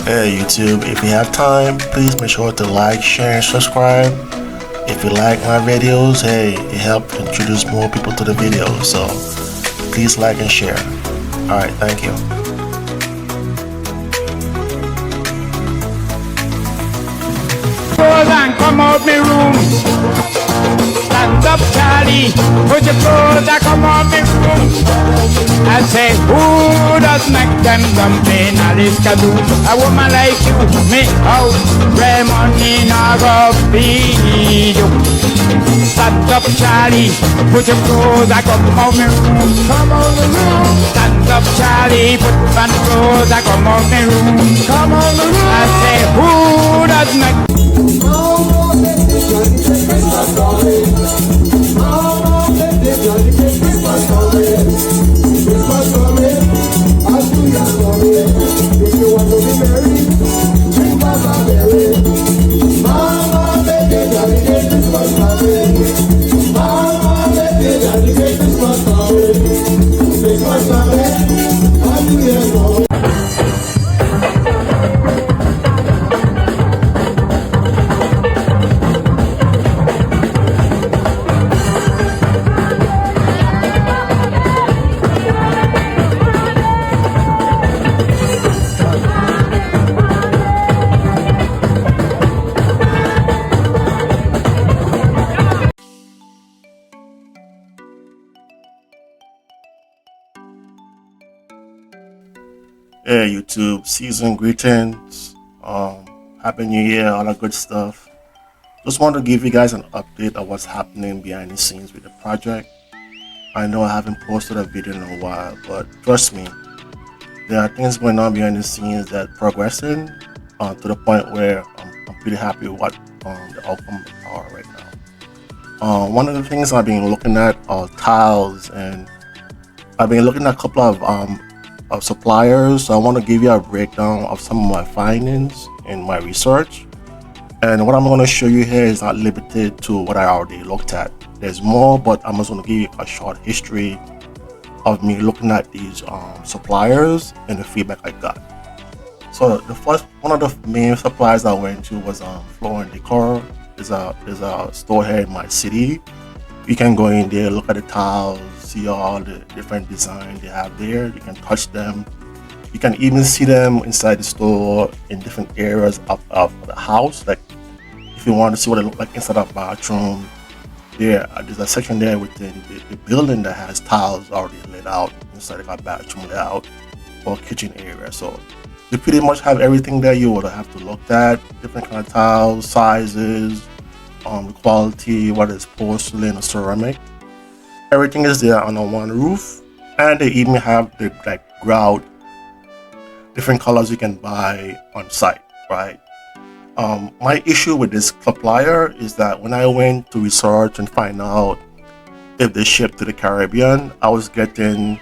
Hey YouTube, if you have time, please make sure to like, share, and subscribe. If you like my videos, hey, it helps introduce more people to the video, so please like and share. Alright, thank you. And come out me room. Stand up, Charlie. Put your clothes and come out me room. I say, who does make them complain? Alice can do. A woman like you, me out. Pray money not go feed you. Stand up, Charlie. Put your clothes and come out me room. Come out me room. Stand up, Charlie. Put on clothes and come out me room. Come out me room. I say, who does make Hey YouTube, season greetings, happy new year, all that good stuff. Just want to give you guys an update of what's happening behind the scenes with the project. I know I haven't posted a video in a while, but trust me, there are things going on behind the scenes that are progressing to the point where I'm pretty happy with what the outcome are right now. One of the things I've been looking at are tiles, and I've been looking at a couple of suppliers. So I want to give you a breakdown of some of my findings in my research. And what I'm going to show you here is not limited to what I already looked at. There's more, but I'm just going to give you a short history of me looking at these suppliers and the feedback I got. So the first one of the main suppliers I went to was Floor and Decor. There's a store here in my city. You can go in there, look at the tiles, see all the different designs they have there. You can touch them. You can even see them inside the store in different areas of the house. Like if you want to see what it looks like inside a bathroom, there's a section there within the building that has tiles already laid out inside of a bathroom layout or kitchen area. So you pretty much have everything there you would have to look at. Different kind of tiles, sizes, the quality, whether it's porcelain or ceramic. Everything is there under one roof, and they even have the grout, different colors you can buy on site, right? My issue with this supplier is that when I went to research and find out if they ship to the Caribbean, I was getting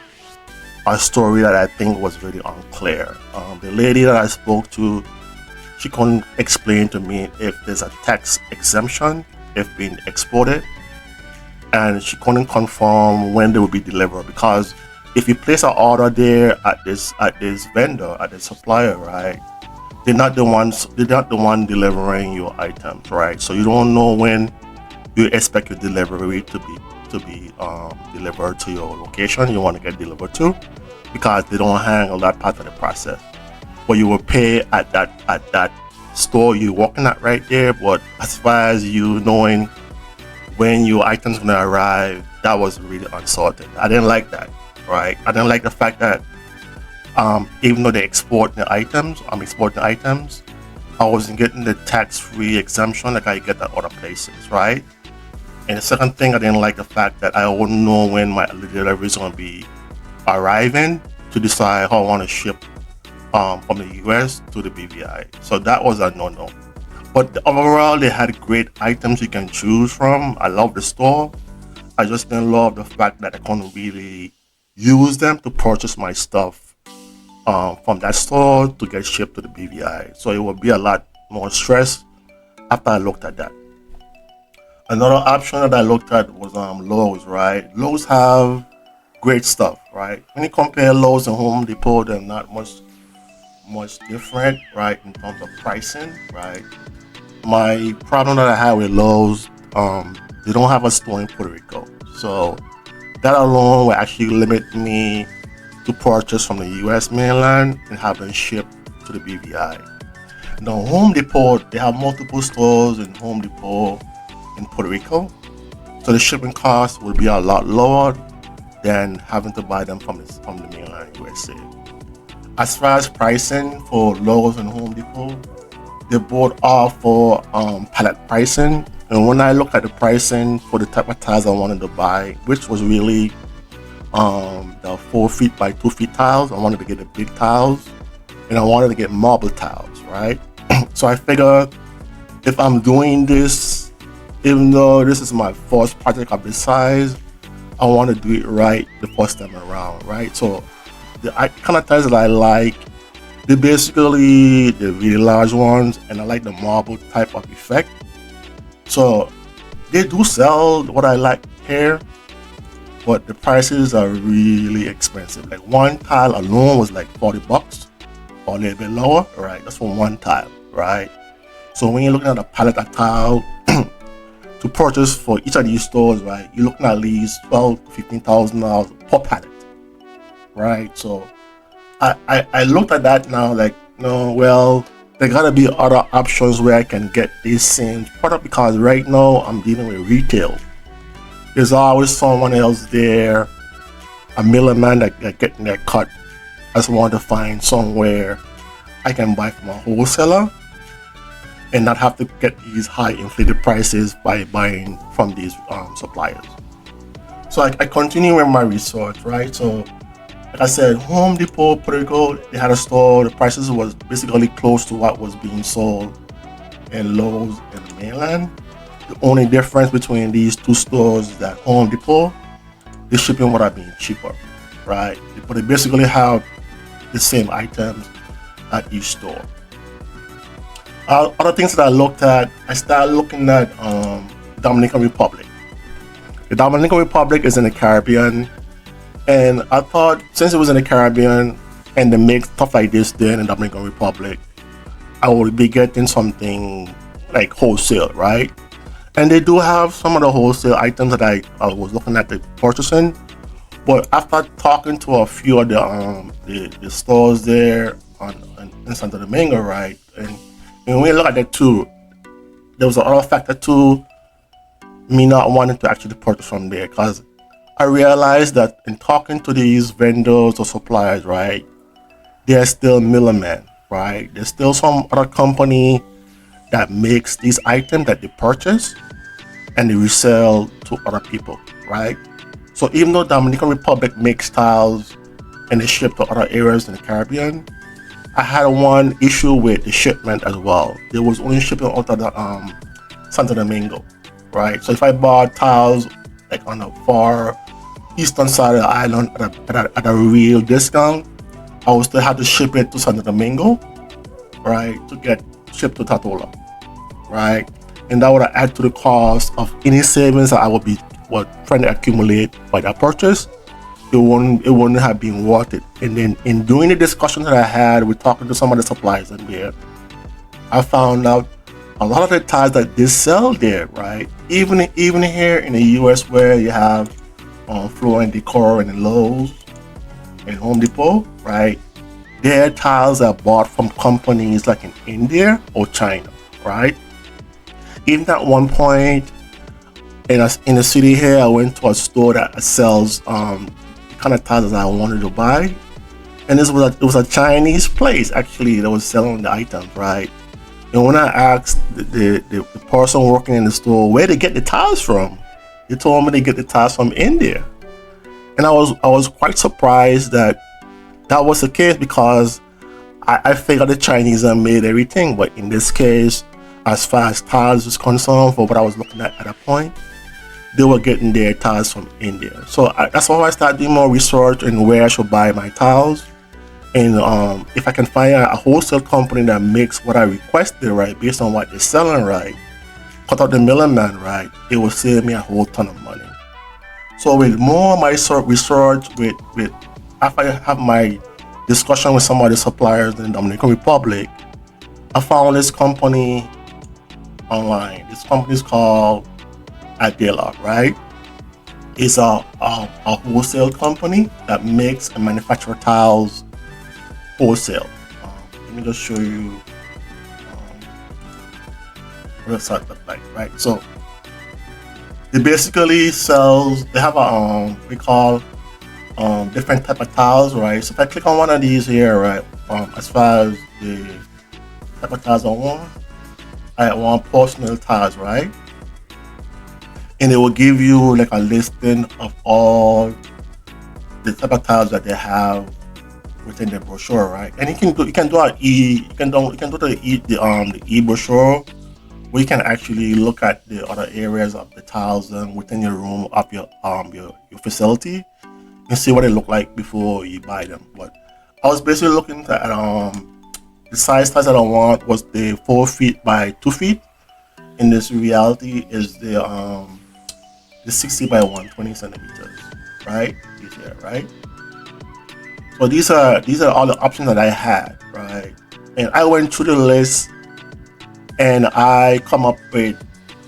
a story that I think was really unclear. The lady that I spoke to, she couldn't explain to me if there's a tax exemption if being exported, and she couldn't confirm when they will be delivered, because if you place an order there at this vendor, at the supplier, right, they're not the one delivering your items, right? So you don't know when you expect your delivery to be delivered to your location you want to get delivered to, because they don't handle that part of the process. But you will pay at that store you're working at right there. But as far as you knowing when your items gonna arrive, that was really uncertain. I didn't like that, right? I didn't like the fact that even though they export the items, I wasn't getting the tax-free exemption like I get at other places, right? And the second thing, I didn't like the fact that I wouldn't know when my delivery is gonna be arriving to decide how I want to ship from the US to the BVI. So that was a no-no. But overall, they had great items you can choose from. I love the store. I just didn't love the fact that I couldn't really use them to purchase my stuff from that store to get shipped to the BVI. So it would be a lot more stress after I looked at that. Another option that I looked at was Lowe's, right? Lowe's have great stuff, right? When you compare Lowe's and Home Depot, they're not much much different, right, in terms of pricing, right. My problem that I had with Lowe's, they don't have a store in Puerto Rico, so that alone will actually limit me to purchase from the U.S. mainland and have them shipped to the BVI. Now, Home Depot, they have multiple stores in Home Depot in Puerto Rico, so the shipping cost will be a lot lower than having to buy them from the mainland USA. As far as pricing for Lowe's and Home Depot, they both offer pallet pricing. And when I look at the pricing for the type of tiles I wanted to buy, which was really the 4 feet by 2 feet tiles, I wanted to get the big tiles, and I wanted to get marble tiles, right? So I figured if I'm doing this, even though this is my first project of this size, I want to do it right the first time around, right? So the kind of tiles that I like, they're basically the really large ones, and I like the marble type of effect. So they do sell what I like here, but the prices are really expensive. Like one tile alone was like $40 or a little bit lower, right? That's for one tile, right? So when you're looking at a pallet of tile to purchase for each of these stores, right, you're looking at least $12,000 to $15,000 per pallet, right? So I looked at that now, like, no, well, there gotta be other options where I can get these same product, because right now I'm dealing with retail. There's always someone else there, a middleman that getting their cut. I just want to find somewhere I can buy from a wholesaler and not have to get these high inflated prices by buying from these suppliers. So I continue with my research, right? So like I said, Home Depot, Puerto Rico, they had a store. The prices was basically close to what was being sold in Lowe's in the mainland. The only difference between these two stores is that Home Depot, the shipping would have been cheaper, right? But they basically have the same items at each store. Other things that I looked at, I started looking at Dominican Republic. The Dominican Republic is in the Caribbean, and I thought since it was in the Caribbean and they make stuff like this there in the Dominican Republic, I would be getting something like wholesale, right? And they do have some of the wholesale items that I was looking at the purchasing. But after talking to a few of the stores there in Santo Domingo, right? And when we look at that too, there was another factor too, me not wanting to actually purchase from there, because I realized that in talking to these vendors or suppliers, right, they're still middlemen, right? There's still some other company that makes these items that they purchase and they resell to other people, right? So even though Dominican Republic makes tiles and they ship to other areas in the Caribbean, I had one issue with the shipment as well. They was only shipping out of the Santo Domingo, right? So if I bought tiles like on the far eastern side of the island at a real discount, I would still have to ship it to Santo Domingo, right, to get shipped to Tatola, right? And that would add to the cost of any savings that I would be trying to accumulate by that purchase. It wouldn't have been worth it. And then in doing the discussion that I had with talking to some of the suppliers in there, I found out a lot of the tiles that they sell there, right? Even here in the US, where you have Floor and Decor and Lowe's and Home Depot, right? Their tiles are bought from companies like in India or China, right? Even at one point in the city here, I went to a store that sells the kind of tiles that I wanted to buy, and it was a Chinese place actually that was selling the items, right? And when I asked the person working in the store where they get the tiles from, they told me they get the tiles from India, and I was quite surprised that was the case, because I figured the Chinese have made everything, but in this case, as far as tiles is concerned, for what I was looking at that point, they were getting their tiles from India. So that's why I started doing more research in where I should buy my tiles. And if I can find a wholesale company that makes what I requested, right, based on what they're selling, right, cut out the middleman, right, it will save me a whole ton of money. So with more of my research, with after I have my discussion with some of the suppliers in the Dominican Republic, I found this company online. This company is called Adela, right? It's a wholesale company that makes and manufactures tiles wholesale. Let me just show you what the site look like, right? So it basically sells. They have a we call different type of tiles, right? So if I click on one of these here, right, as far as the type of tiles I want personal tiles, right? And it will give you like a listing of all the type of tiles that they have within the brochure, right? And you can do the e brochure where you can actually look at the other areas of the tiles within your room of your facility and see what they look like before you buy them. But I was basically looking at the size that I want was the 4 feet by 2 feet. In this reality is the 60 by 120 centimeters, right? These here, right? So these are all the options that I had, right? And I went through the list and I come up with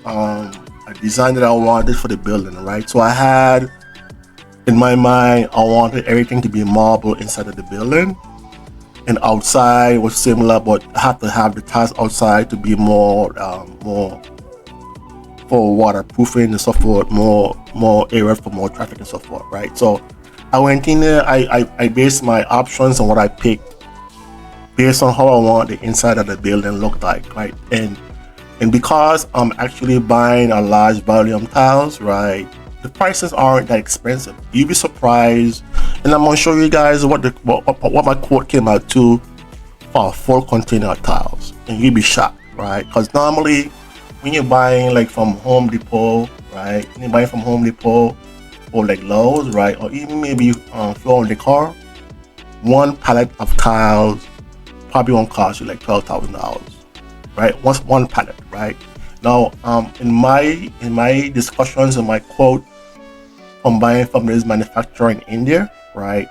a design that I wanted for the building, right? So I had in my mind I wanted everything to be marble inside of the building, and outside was similar, but I had to have the tiles outside to be more for waterproofing and so forth, more area for more traffic and so forth, right? So I went in there, I based my options on what I picked based on how I want the inside of the building look like, right? And because I'm actually buying a large volume tiles, right, the prices aren't that expensive. You'd be surprised, and I'm gonna show you guys what my quote came out to for a full container of tiles, and you'd be shocked, right? Because normally when you're buying like from Home Depot, right, when you're buying from Home Depot or like Lowe's, right, or even maybe Floor & Decor, one pallet of tiles probably won't cost you like $12,000, right? What's one pallet, right? Now, in my discussions and my quote from buying from this manufacturer in India, right?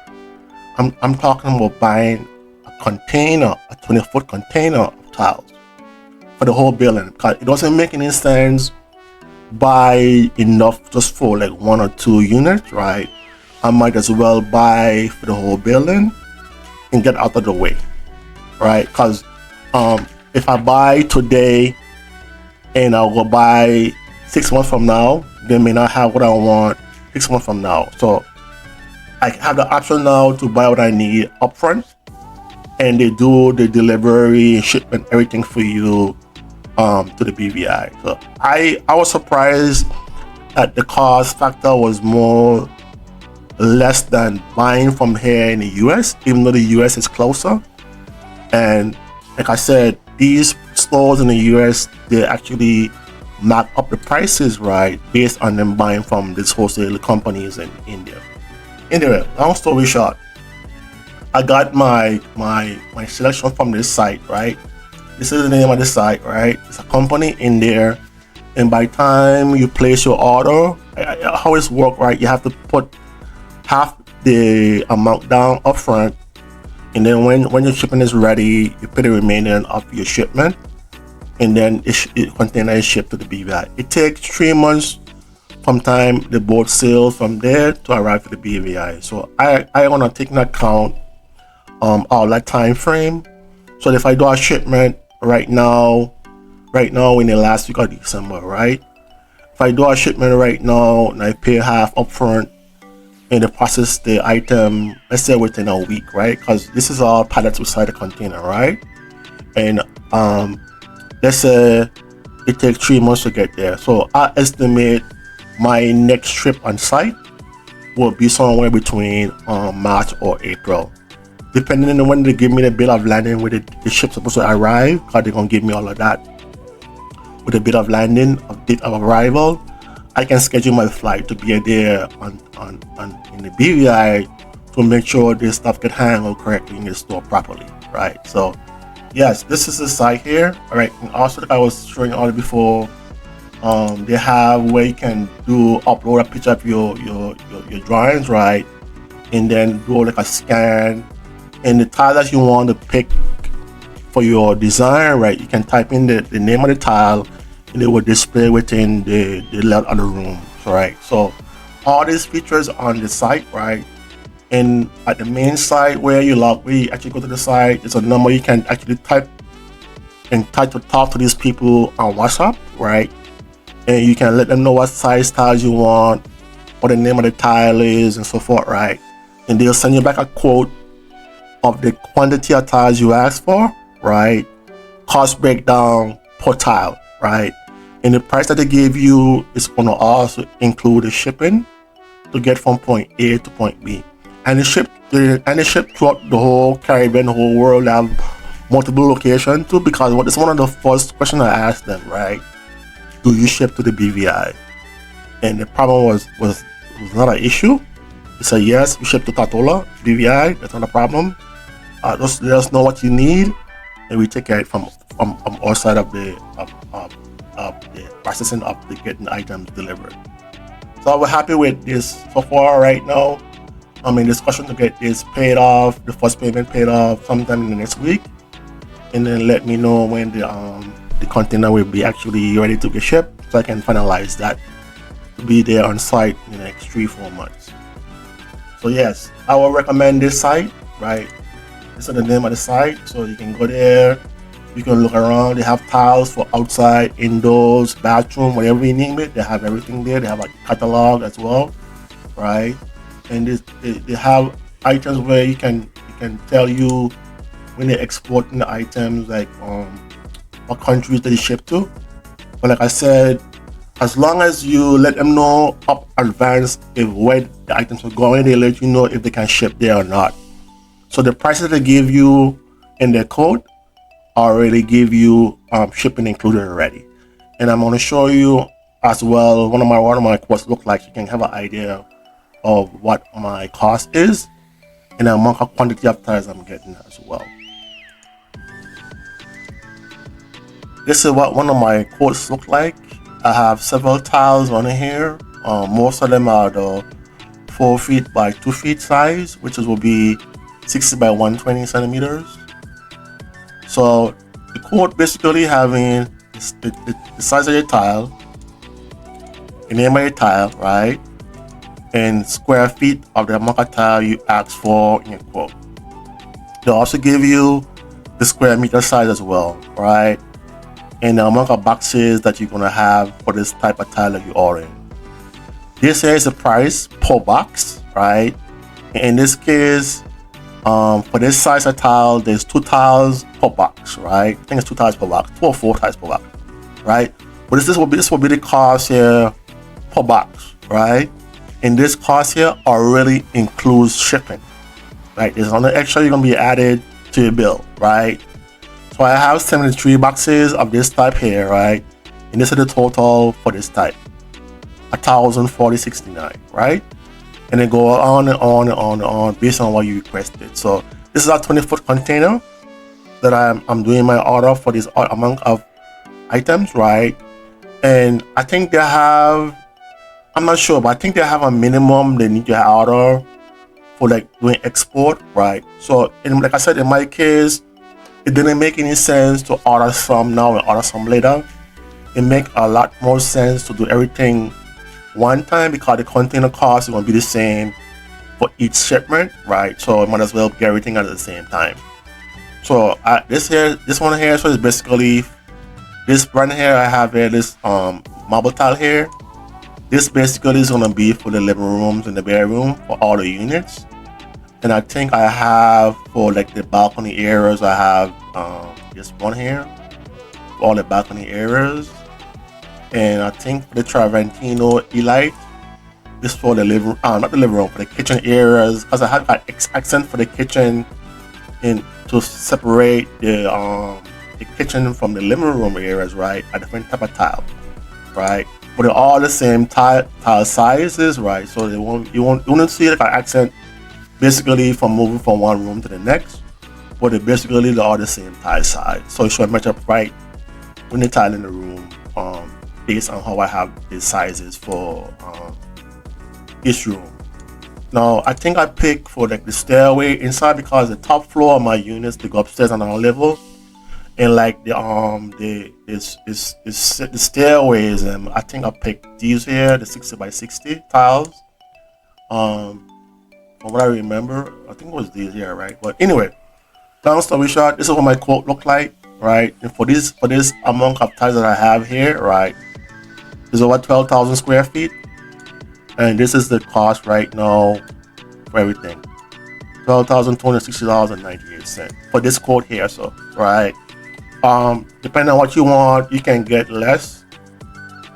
I'm talking about buying a container, a 20-foot container of tiles for the whole building, because it doesn't make any sense buy enough just for like 1 or 2 units, right? I might as well buy for the whole building and get out of the way, right? Because if I buy today and I'll go buy 6 months from now, they may not have what I want 6 months from now. So I have the option now to buy what I need upfront, and they do the delivery, shipment, everything for you to the BVI. So I was surprised that the cost factor was less than buying from here in the US, even though the US is closer. And like I said, these stores in the US, they actually mark up the prices, right, based on them buying from these wholesale companies in India. Anyway, long story short, I got my selection from this site, right? This is the name of the site, right? It's a company in there, and by the time you place your order, how it's work, right? You have to put half the amount down up front, and then when your shipment is ready, you pay the remaining of your shipment, and then the container is shipped to the BVI. It takes 3 months from time the boat sails from there to arrive to the BVI. So I want to take into account all that time frame. So if I do a shipment right now in the last week of December, right? If I do a shipment right now and I pay half upfront and they process the item, let's say within a week, right? Because this is all pallets inside the container, right? And let's say it takes 3 months to get there. So I estimate my next trip on site will be somewhere between March or April, depending on when they give me the bill of landing where the ship's supposed to arrive, because they're gonna give me all of that with a bit of landing, of date of arrival. I can schedule my flight to be there on in the BVI to make sure this stuff get handled correctly in the store properly, right? So yes, this is the site here. All right, and also like I was showing you all before, they have where you can upload a picture of your drawings, right, and then do like a scan And the tile that you want to pick for your design, right, you can type in the name of the tile and it will display within the layout of the room, right? So all these features on the site, right? And at the main site where you actually go to the site, there's a number you can actually type and type to talk to these people on WhatsApp, right? And you can let them know what size tiles you want, what the name of the tile is, and so forth, right? And they'll send you back a quote of the quantity of tiles you asked for, right? Cost breakdown per tile, right? And the price that they give you is going to also include the shipping to get from point A to point B. And they ship throughout the whole Caribbean, the whole world. They have multiple locations too, because what is one of the first questions I asked them, right? Do you ship to the BVI? And the problem was not an issue. They said yes, we ship to Tatola, BVI, that's not a problem. Just let us know what you need, and we take it from our side of the processing of the getting items delivered. So we're happy with this so far right now. I'm in discussion to get this paid off, the first payment paid off sometime in the next week, and then let me know when the container will be actually ready to get shipped, so I can finalize that to be there on site in the next 3-4 months. So yes, I will recommend this site, right? This is the name of the site, so you can go there, you can look around. They have tiles for outside, indoors, bathroom, whatever you name it. They have everything there. They have a catalog as well, right? And they have items where you can tell you when they're exporting the items, like what countries they ship to. But like I said, as long as you let them know up advance if where the items are going, they let you know if they can ship there or not. So the prices they give you in their code already give you shipping included already. And I'm going to show you as well one of my quotes look like. You can have an idea of what my cost is and the amount of quantity of tiles I'm getting as well. This is what one of my quotes look like. I have several tiles on here. Most of them are the 4 feet by 2 feet size, which will be 60 by 120 centimeters. So the quote basically having the size of your tile, the name of your tile, right? And square feet of the amount of tile you asked for in your quote. They'll also give you the square meter size as well, right? And the amount of boxes that you're gonna have for this type of tile that you're ordering. This here is the price per box, right? In this case, for this size of tile, there's 2 tiles per box, right? I think it's 2 tiles per box, 2 or 4 tiles per box, right? But this will be the cost here per box, right? And this cost here already includes shipping, right? There's another extra you're gonna be added to your bill, right? So I have 73 boxes of this type here, right? And this is the total for this type, $1,040.69, right? And then go on and on and on and on based on what you requested. So this is a 20-foot container that I'm doing my order for this amount of items, right? And I think they have, I'm not sure, but I think they have a minimum they need to order for like doing export, right? So like I said, in my case, it didn't make any sense to order some now and order some later. It makes a lot more sense to do everything one time because the container cost is going to be the same for each shipment, right? So I might as well get everything at the same time. So this one here, so it's basically this brand here. I have here this marble tile here. This basically is going to be for the living rooms and the bedroom for all the units. And I think I have for like the balcony areas, I have this one here for all the balcony areas. And I think for the Traventino Elite, this for the living, not the living room, for the kitchen areas, because I have got accent for the kitchen and to separate the kitchen from the living room areas, right? A different type of tile, right? But they're all the same tile sizes, right? So you won't see like an accent basically from moving from one room to the next, but they're all the same tile size. So it should match up right when the tile in the room, based on how I have the sizes for each room. No, I think I picked for like the stairway inside because the top floor of my units they go upstairs on our level, and like the is the stairways. And I think I picked these here, the 60 by 60 tiles. Um, from what I remember, I think it was these here, right? But anyway, long story short, this is what my quote looked like, right? And for this amount of tiles that I have here, right, is over 12,000 square feet, and this is the cost right now for everything. $12,260.98 for this quote here. So right, depending on what you want, you can get less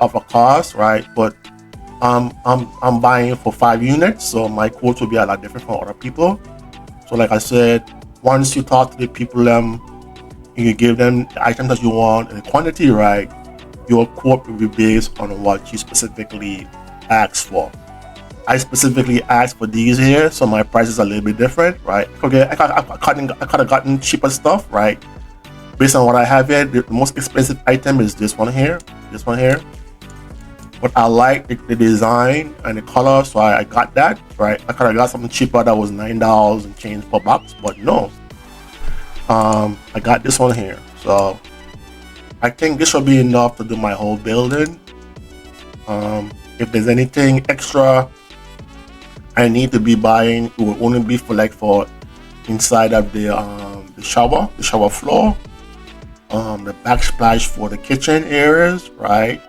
of a cost, right? But I'm buying for 5 units, so my quote will be a lot different from other people. So like I said, once you talk to the people, you give them the items that you want and the quantity, right? Your quote will be based on what you specifically asked for. I specifically asked for these here, so my price is a little bit different, right? Okay, I could have gotten cheaper stuff, right? Based on what I have here, the most expensive item is this one here, this one here. But I like the design and the color, so I got that, right? I could have got something cheaper that was $9 and change per box, but no. I got this one here, so I think this should be enough to do my whole building. If there's anything extra I need to be buying, it will only be for like for inside of the shower floor, the backsplash for the kitchen areas, right?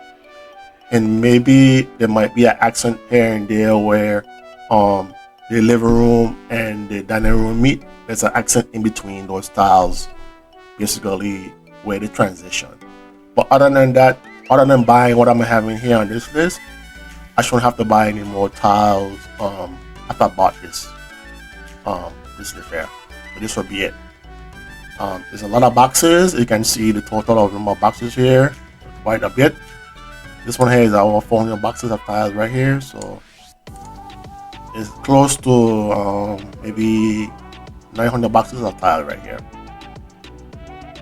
And maybe there might be an accent here and there where the living room and the dining room meet. There's an accent in between those tiles, basically where they transition. But other than that, other than buying what I'm having here on this list, I shouldn't have to buy any more tiles after I bought this list here. So this will be it. There's a lot of boxes. You can see the total of number of boxes here, quite a bit. This one here is our 400 boxes of tiles right here, so it's close to maybe 900 boxes of tile right here.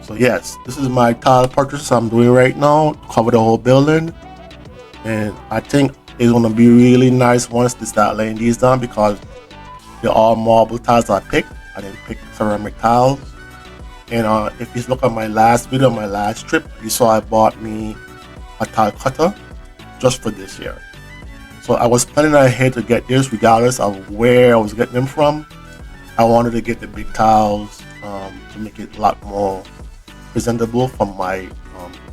So yes, this is my tile purchase I'm doing right now to cover the whole building, and I think it's gonna be really nice once they start laying these down because they're all marble tiles I picked. I didn't pick ceramic tiles. And if you look at my last video, my last trip, you saw I bought me a tile cutter just for this year. So I was planning ahead to get this regardless of where I was getting them from. I wanted to get the big tiles to make it a lot more presentable for my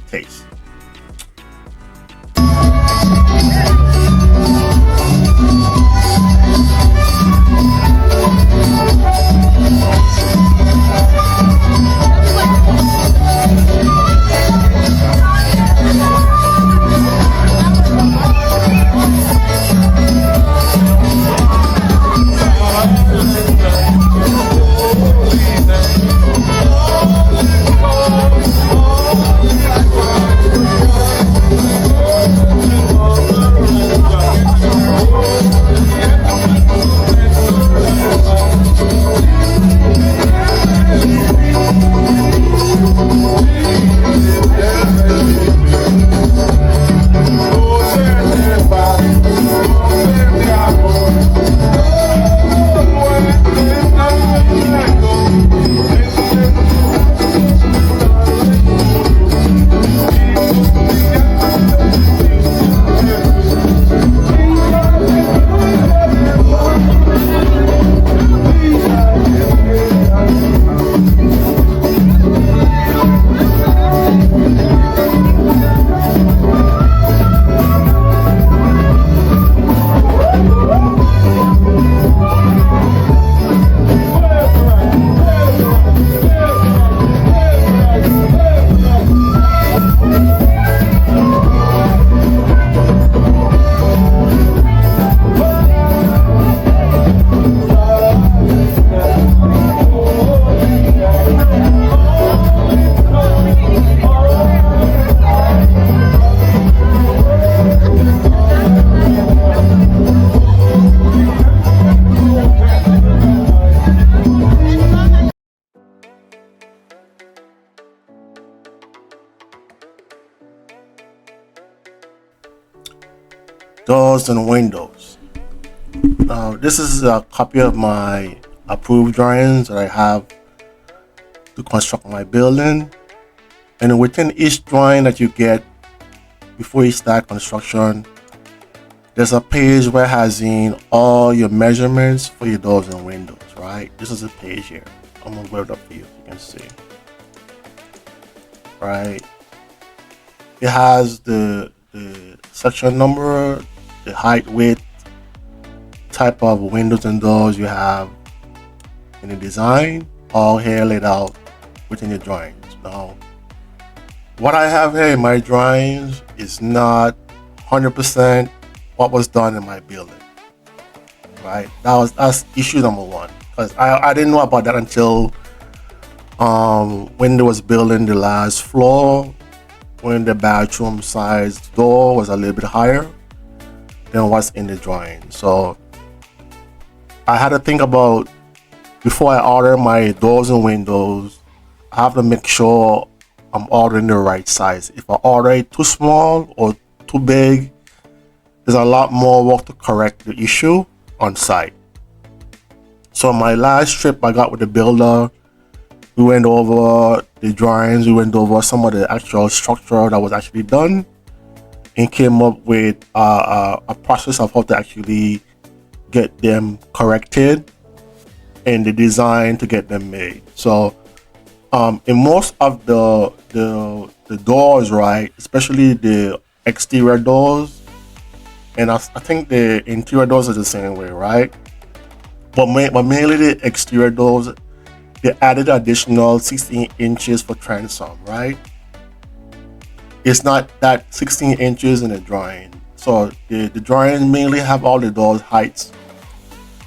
taste. Doors and windows. Now, this is a copy of my approved drawings that I have to construct my building. And within each drawing that you get before you start construction, there's a page where it has in all your measurements for your doors and windows, right? This is a page here. I'm gonna word it up for you so you can see. Right? It has the section number, the height, width, type of windows and doors you have in the design, all here laid out within your drawings. Now, what I have here in my drawings is not 100% what was done in my building, right? That's issue number one, because I didn't know about that until when they was building the last floor, when the bathroom size door was a little bit higher than what's in the drawing. So I had to think about, before I order my doors and windows, I have to make sure I'm ordering the right size. If I order it too small or too big, there's a lot more work to correct the issue on site. So my last trip I got with the builder, we went over the drawings, we went over some of the actual structure that was actually done, and came up with a process of how to actually get them corrected and the design to get them made. So in most of the doors, right, especially the exterior doors, and I think the interior doors are the same way, right? But mainly the exterior doors, they added additional 16 inches for transom, right? It's not that 16 inches in the drawing. So the drawings mainly have all the doors heights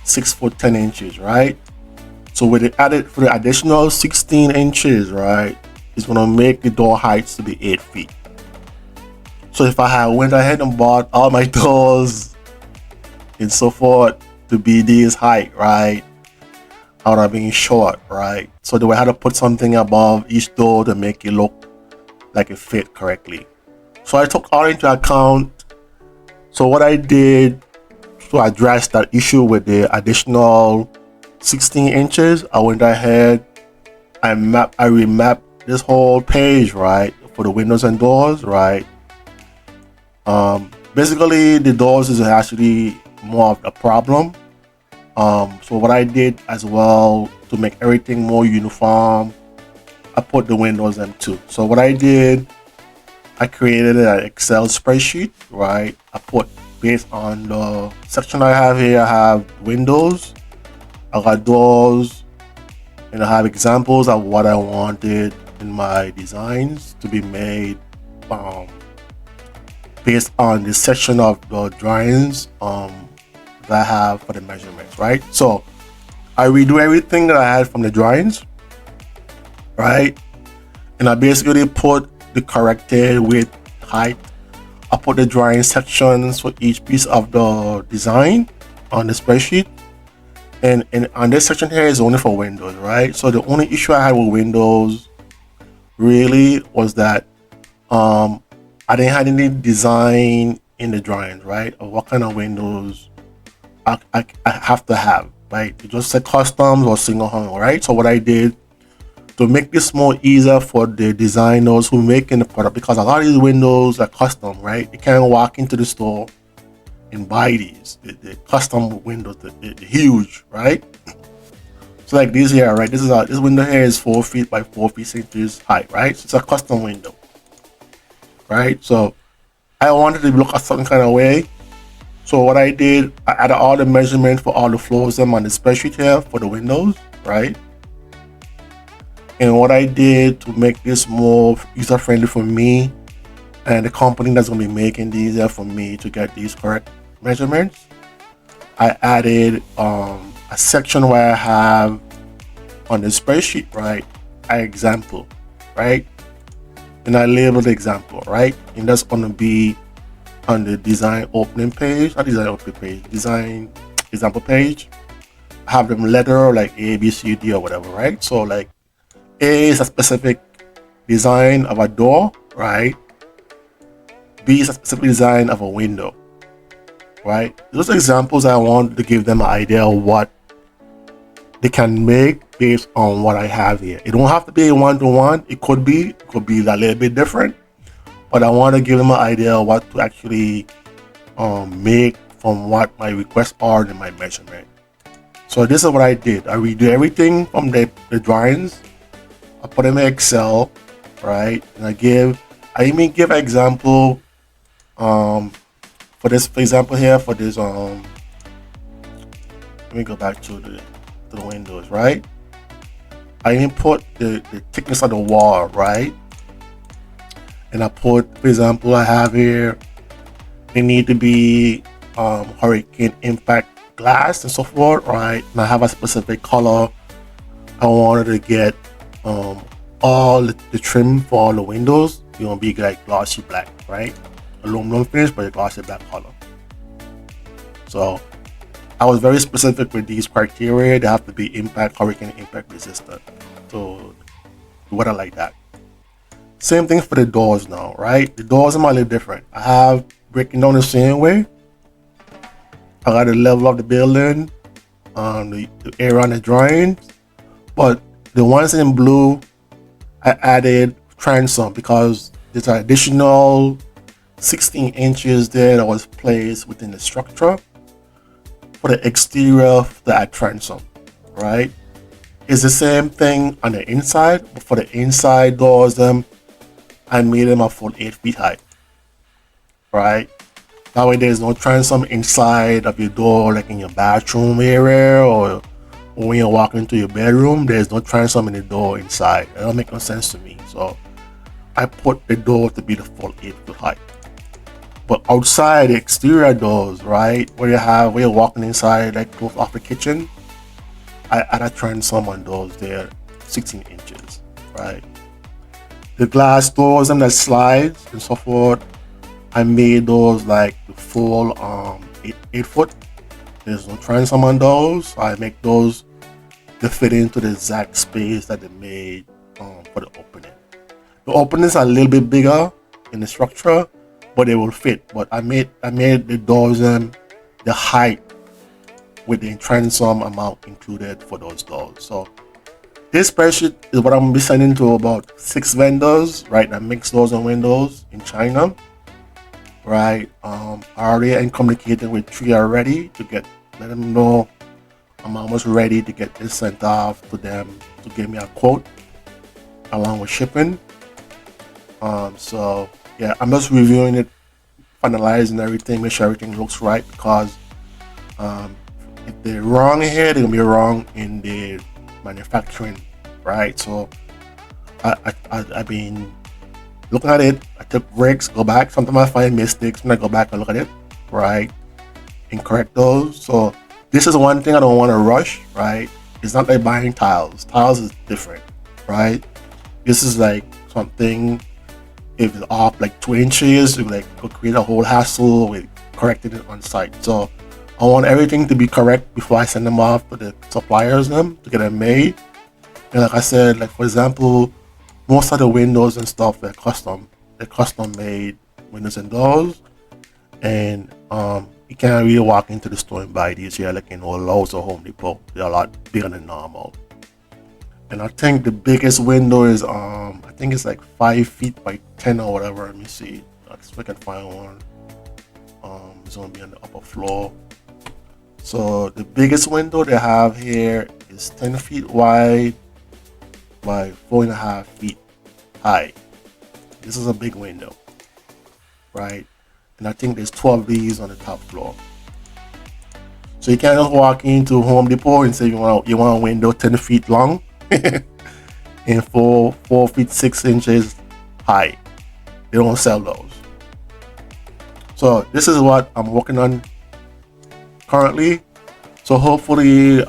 6 foot 10 inches, right? So with it added for the additional 16 inches, right, it's gonna make the door heights to be 8 feet. So if I had went ahead and bought all my doors and so forth to be this height, right, I would have been short, right? So they would have to put something above each door to make it look like it fit correctly. So I took all into account. So what I did to address that issue with the additional 16 inches, I went ahead, I remapped this whole page, right, for the windows and doors, right. Basically the doors is actually more of a problem. So what I did as well to make everything more uniform, I put the windows in too. So what I did, I created an Excel spreadsheet, right? I put, based on the section I have here, I have windows, I got doors, and I have examples of what I wanted in my designs to be made based on the section of the drawings that I have for the measurements, right? So I redo everything that I had from the drawings, right? And I basically put the corrected width, height. I put the drawing sections for each piece of the design on the spreadsheet. And on this section here is only for windows, right? So the only issue I had with windows really was that I didn't have any design in the drawings, right? Of what kind of windows I have to have, right? It just said customs or single hung, right? So what I did to make this more easier for the designers who making the product, because a lot of these windows are custom, right? You can't walk into the store and buy these, the custom windows, the huge, right? So like this here, right? This window here is 4 feet by 4 feet inches height, right? So it's a custom window, right? So I wanted to look at some kind of way. So what I did, I added all the measurements for all the floors them on the spreadsheet here for the windows, right? And what I did to make this more user friendly for me and the company that's going to be making these here for me to get these correct measurements, I added a section where I have on the spreadsheet, right, an example, right? And I label the example, right? And that's going to be on the design opening page, not design opening page, design example page. I have them letter like A, B, C, D or whatever, right? So like A is a specific design of a door, right? B is a specific design of a window, right? Those examples I want to give them an idea of what they can make based on what I have here. It don't have to be a one-to-one. It could be a little bit different, but I want to give them an idea of what to actually make from what my requests are and my measurement. So this is what I did. I redo everything from the drawings. I put them in Excel, right? And I even give an example um, for example here for this let me go back to the windows, right? I even put the thickness of the wall, right? And I put, for example, I have here they need to be hurricane impact glass and so forth, right? And I have a specific color I wanted to get all the trim for all the windows. You want to be like glossy black, right? Aluminum finish, but a glossy black color. So I was very specific with these criteria. They have to be hurricane impact resistant. So what I like that. Same thing for the doors now, right? The doors are a little different. I have breaking down the same way. I got the level of the building, the area on the drawings, but the ones in blue, I added transom because there's an additional 16 inches there that was placed within the structure for the exterior of the transom, right? It's the same thing on the inside, but for the inside doors, I made them a full 8 feet high, right? That way there's no transom inside of your door, like in your bathroom area or when you're walking into your bedroom, there's no transom in the door inside. That don't make no sense to me. So I put the door to be the full 8 foot high. But outside the exterior doors, right, where you're walking inside, like close off the kitchen, I add a transom on those there, 16 inches, right? The glass doors and the slides and so forth, I made those like the full 8 foot. There's no transom on those. So I make those to fit into the exact space that they made for the opening. The openings are a little bit bigger in the structure, but they will fit. But I made the doors the height with the transom amount included for those doors. So this spreadsheet is what I'm gonna be sending to about 6 vendors, right? That makes doors and windows in China, right? I already am communicating with 3 already to let them know I'm almost ready to get this sent off to them to give me a quote along with shipping. So yeah, I'm just reviewing it, finalizing everything, make sure everything looks right because if they're wrong here, they're gonna be wrong in the manufacturing, right? So I've been looking at it. I took breaks, go back. Sometimes I find mistakes when I go back and look at it, right, and correct those. So this is one thing I don't want to rush, right? It's not like buying tiles. Tiles is different, right? This is like something, if it's off like 2 inches, it could create a whole hassle with correcting it on site. So I want everything to be correct before I send them off to the suppliers to get them made. And like I said, like for example, most of the windows and stuff they're custom made windows and doors. And you can't really walk into the store and buy these here like in Lowe's or Home Depot. They're a lot bigger than normal. And I think the biggest window is I think it's like 5 feet by 10 or whatever. Let me see. If I can find one. It's gonna be on the upper floor. So the biggest window they have here is 10 feet wide by 4.5 feet high. This is a big window, right? And I think there's 12 of these on the top floor. So you can't just walk into Home Depot and say you want a window 10 feet long and 4 feet 6 inches high. They don't sell those. So this is what I'm working on currently. So hopefully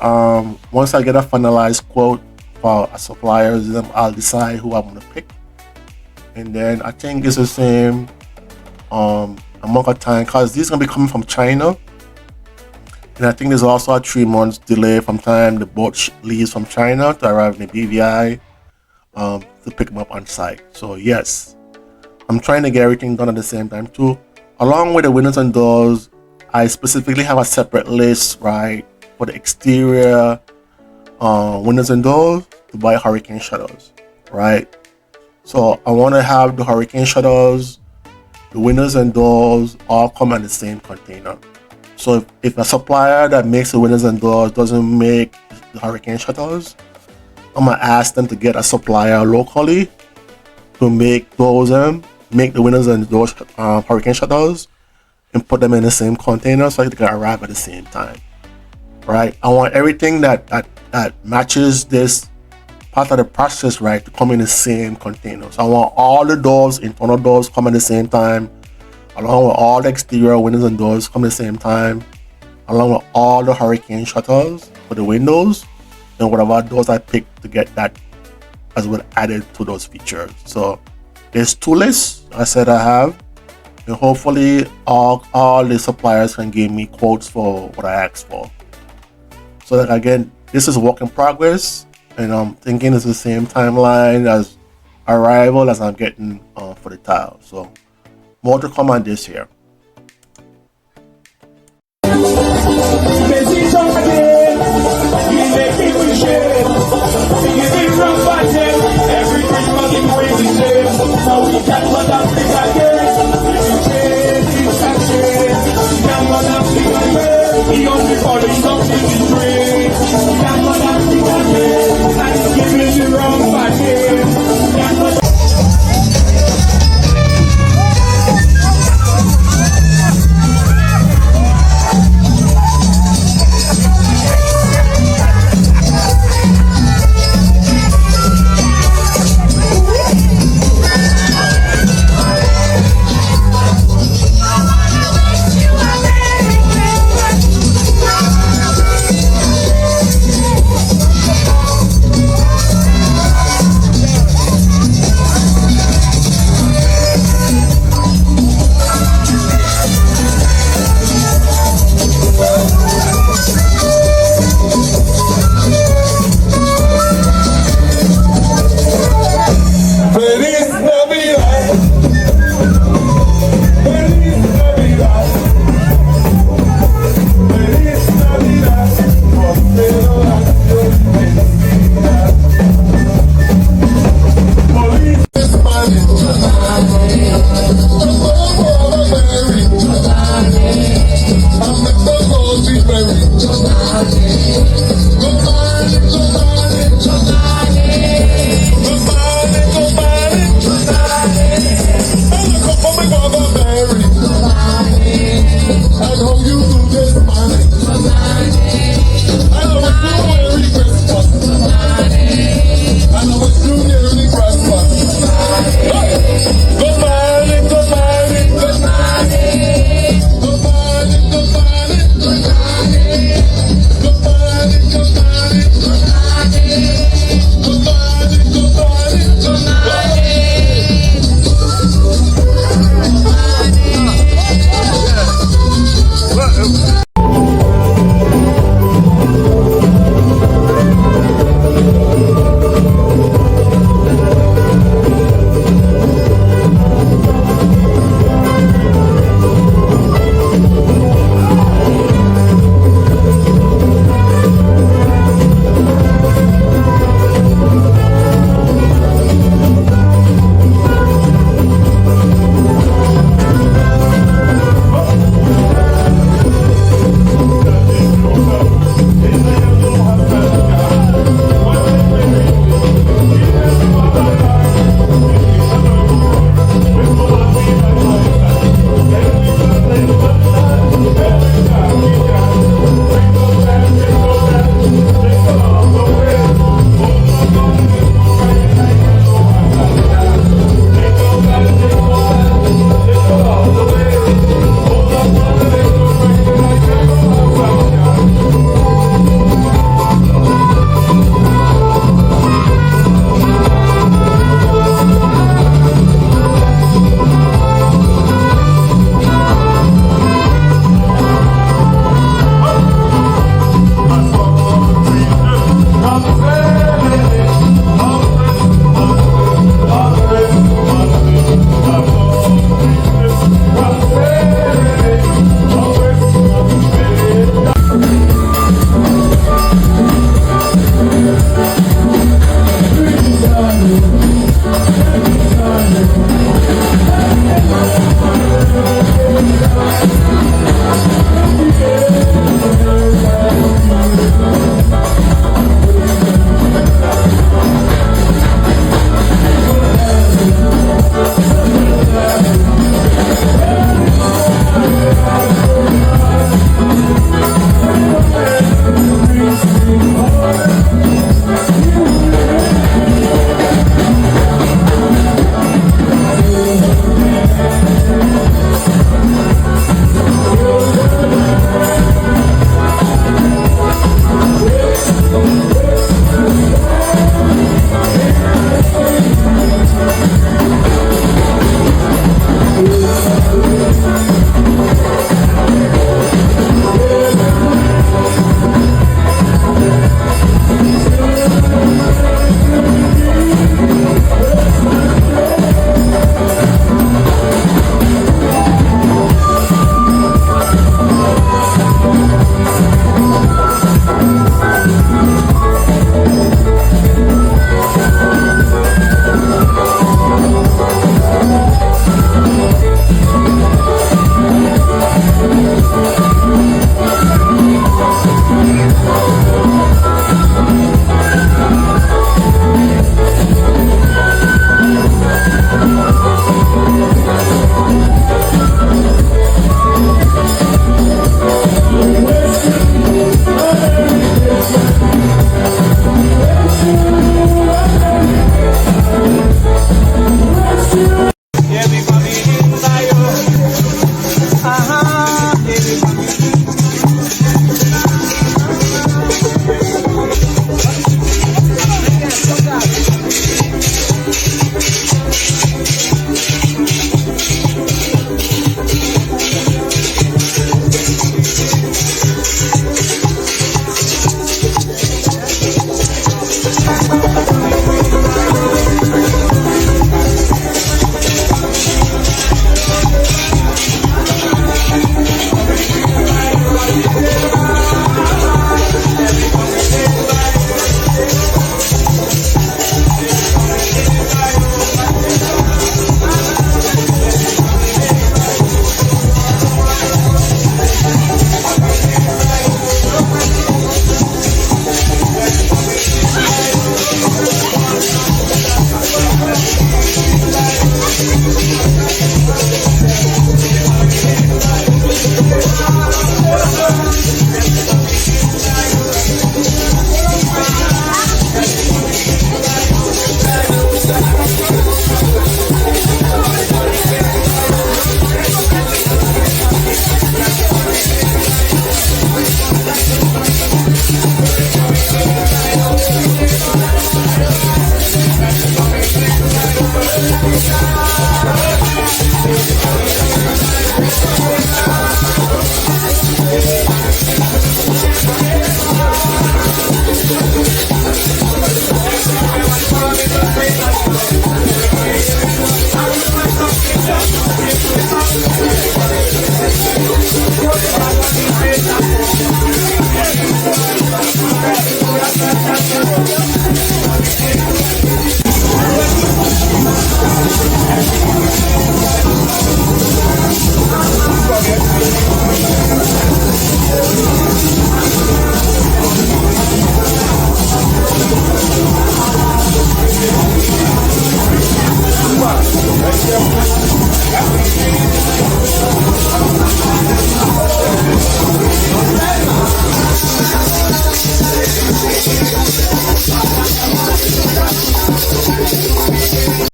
once I get a finalized quote for suppliers, then I'll decide who I'm gonna pick. And then I think it's the same amount of time because these are gonna be coming from China. And I think there's also a 3 months delay from time the boat leaves from China to arrive in the BVI to pick them up on site. So yes, I'm trying to get everything done at the same time too. Along with the windows and doors, I specifically have a separate list, right, for the exterior windows and doors to buy hurricane shutters, right? So I want to have the hurricane shutters, the windows and doors all come in the same container. So if a supplier that makes the windows and doors doesn't make the hurricane shutters, I'm gonna ask them to get a supplier locally to make those make the windows and doors hurricane shutters and put them in the same container so they can arrive at the same time. Right? I want everything that matches this part of the process, right, to come in the same container. So I want all the doors, internal doors, come at the same time, along with all the exterior windows and doors come at the same time, along with all the hurricane shutters for the windows, and whatever doors I pick to get that as well added to those features. So there's two lists I said I have, and hopefully all the suppliers can give me quotes for what I asked for. So that again, this is a work in progress, and I'm thinking it's the same timeline as arrival as I'm getting for the tile. So more to come on this year.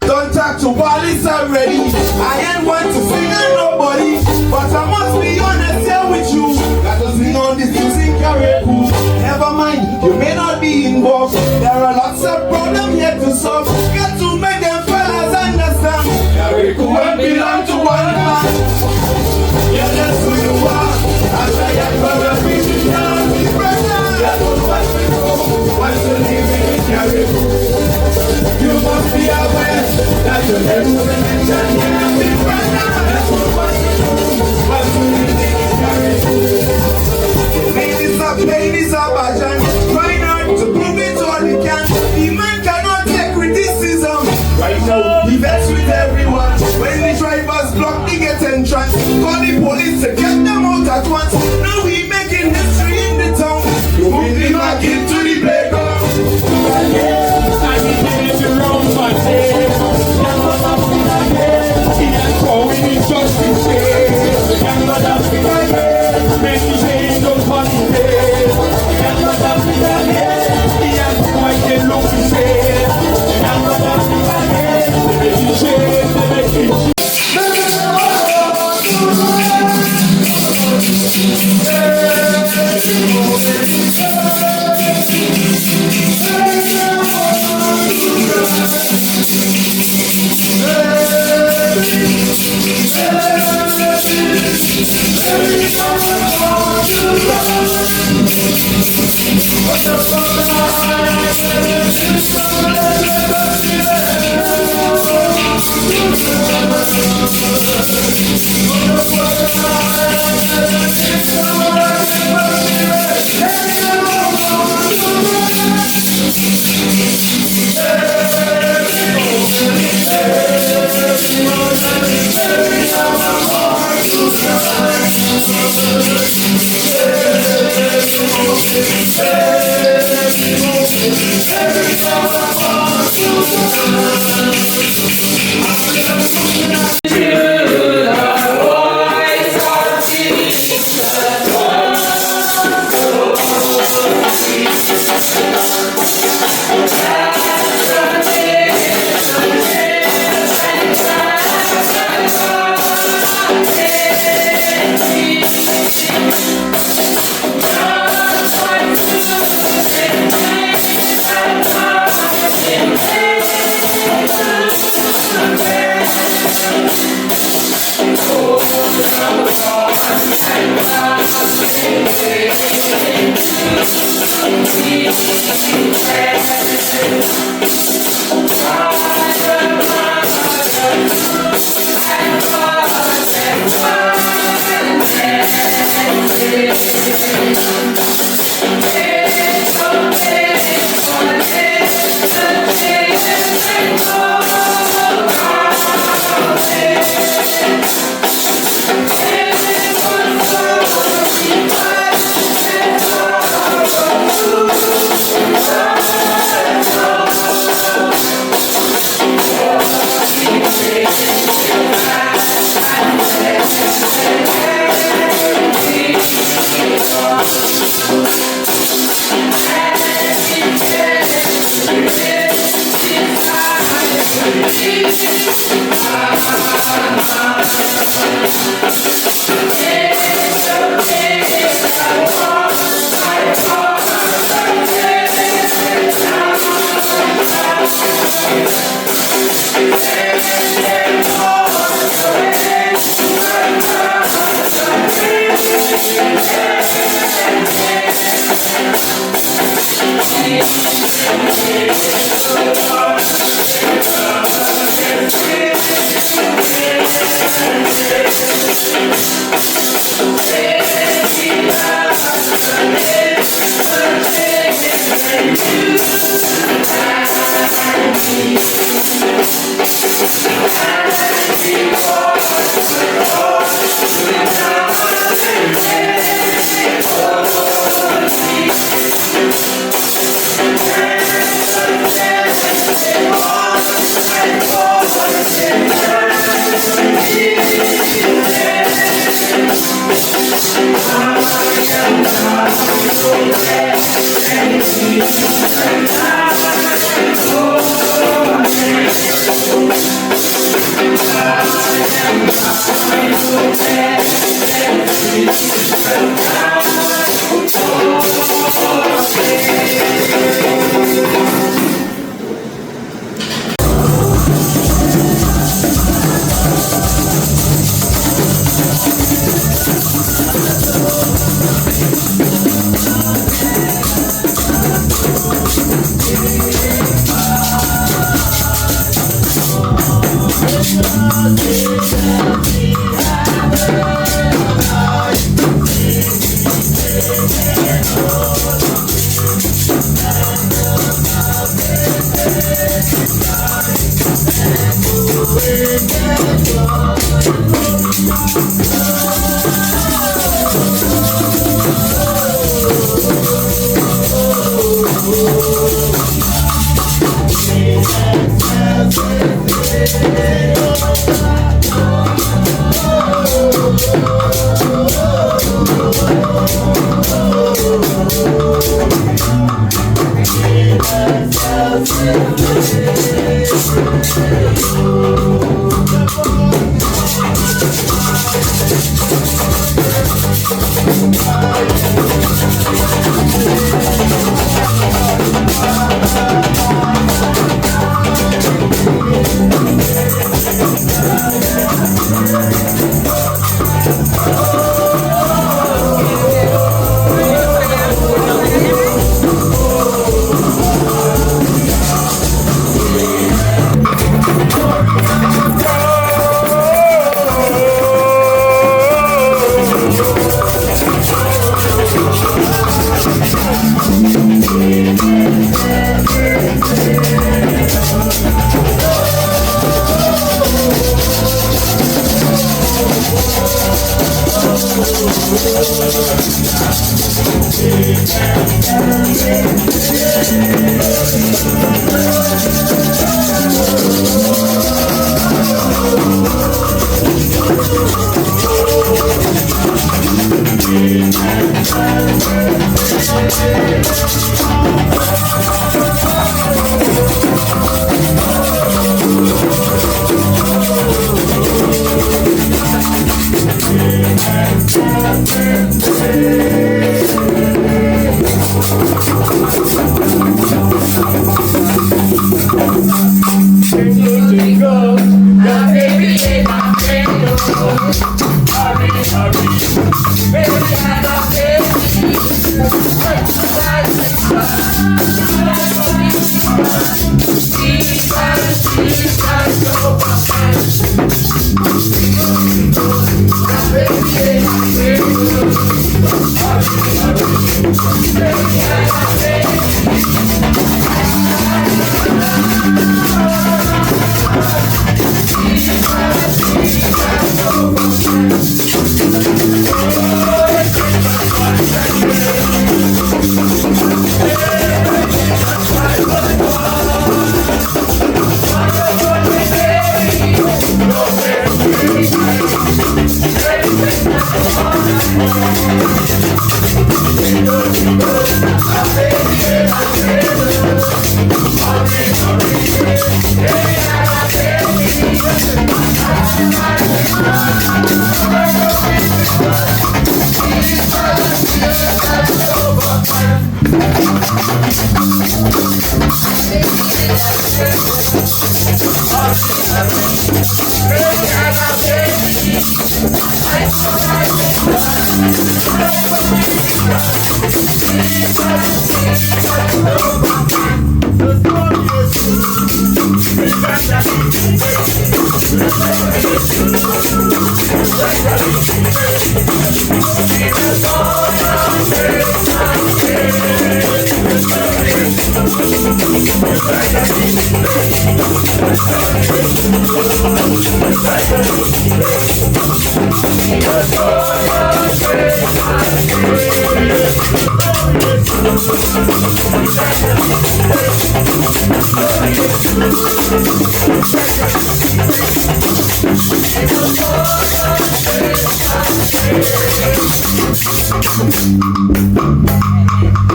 Don't talk to Wallace already. I ain't want to sing at nobody, but I must be honest here with you. Got to sing on this music career. Never mind, you may not be involved. There are lots of problems yet to solve. Got to make them fellas understand. Kariku won't belong to one man. Yeah, that's who you are. I say I'm gonna be the young brother. That's what we do. Once you live in Kariku, you must be aware that your name will be mentioned in the big brother. That's what we do. Once you live in Kariku, ladies are passion. Try not to prove it all you can. The man cannot take criticism. Right now, he vexed with everyone. When the drivers block the gate entrance, call the police to get them out at once. Now we making history in the town. You move the back into the playground.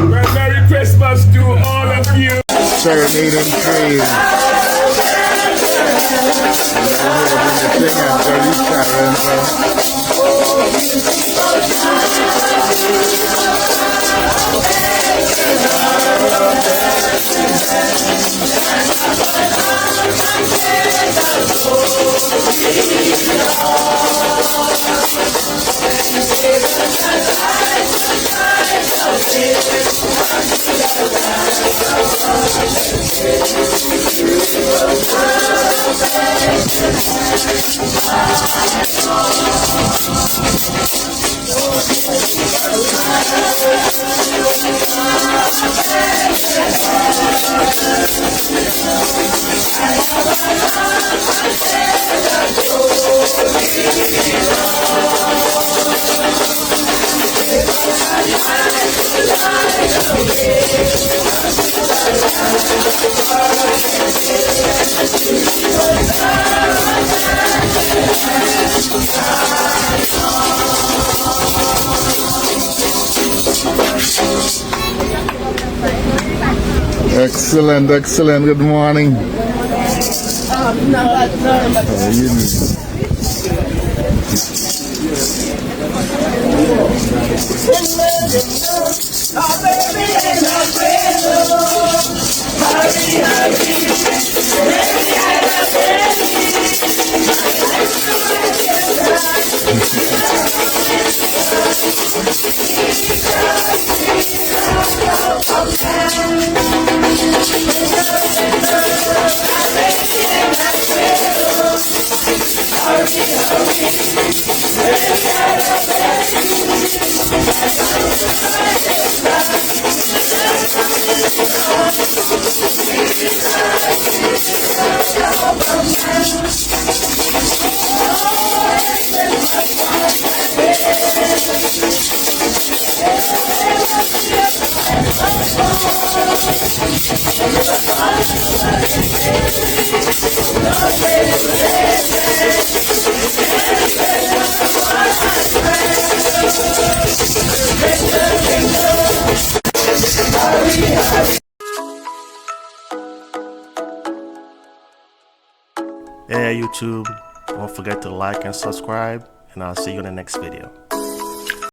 Well, Merry Christmas to all of you. Serenading train. And now here in the thing and very Excellent, excellent. Good morning. How are you doing? Yeah, YouTube, don't forget to like and subscribe, and I'll see you in the next video.